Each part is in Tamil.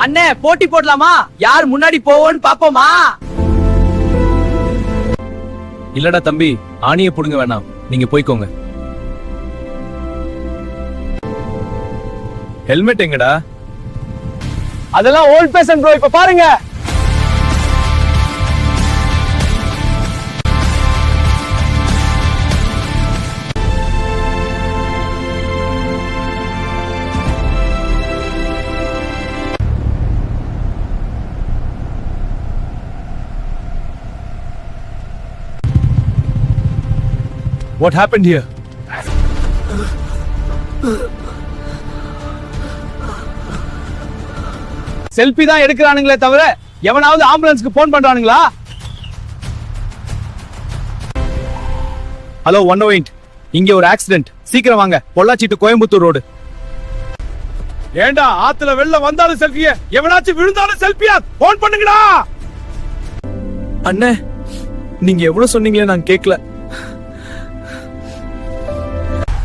அண்ணே போட்டி போடலாமா? யார் முன்னாடி போவோன்னு பாப்போமா? இல்லடா தம்பி, ஆணியை புடுங்க வேணாம், நீங்க போய்க்கோங்க. ஹெல்மெட் எங்கடா? அதெல்லாம் ஓல்ட் பேஷன் ப்ரோ. இப்ப பாருங்க. What happened here? செல்ஃபி தான் எடுக்கிறானுங்களே தவிர எவனாவது ஆம்புலன்ஸ்க்கு போன் பண்றானுங்களா? ஹலோ 108, இங்க ஒரு ஆக்சிடென்ட், சீக்கிரம் வாங்க. Pollachi to Coimbatore road. ஏண்டா ஆத்துல வெள்ளம் வந்தாலும் செல்ஃபியா, எவனாச்சும் விழுந்தாலும் செல்ஃபியா? போன் பண்ணுங்கடா. அண்ணே, நீங்க எவ்வளவு சொன்னீங்களே நான் கேட்கல.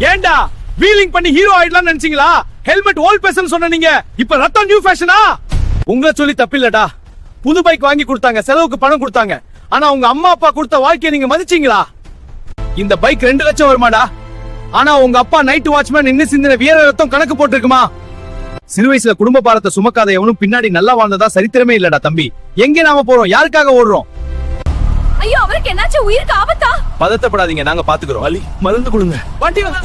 ஏண்டா வீலிங் பண்ணி ஹீரோ ஆயிடலாம் நினைச்சீங்களா? ஹெல்மெட் ஓல்ட் பேஷன் சொன்ன நீங்க இப்ப ரத்தம் நியூ ஃபேஷனா? உங்களை சொல்லி தப்பில்லடா. புது பைக் வாங்கி கொடுத்தாங்க, செலவுக்கு பணம் கொடுத்தாங்க. ஆனா உங்க அம்மா அப்பா கொடுத்த வாழ்க்கையை நீங்க மதிச்சீங்களா? இந்த பைக் 2 லட்சம் வருமாடா. ஆனா உங்க அப்பா நைட் வாட்ச்மேன் இன்னும் சிந்தின வீர ரத்தம் கணக்கு போட்டுருக்குமா? சிறு வயசுல குடும்ப பாரத்தை சுமக்காத எவனும் பின்னாடி நல்லா வாழ்ந்ததா சரித்திரமே இல்லடா தம்பி. எங்க நாம போறோம்? யாருக்காக ஓடுறோம்? ஐயோ, அவருக்கு என்னாச்சு? உயிருக்கு ஆபத்தா? பதட்டப்படாதீங்க, நாங்க பாத்துக்கிறோம். அலி, மருந்து கொடுங்க. வண்டி வந்து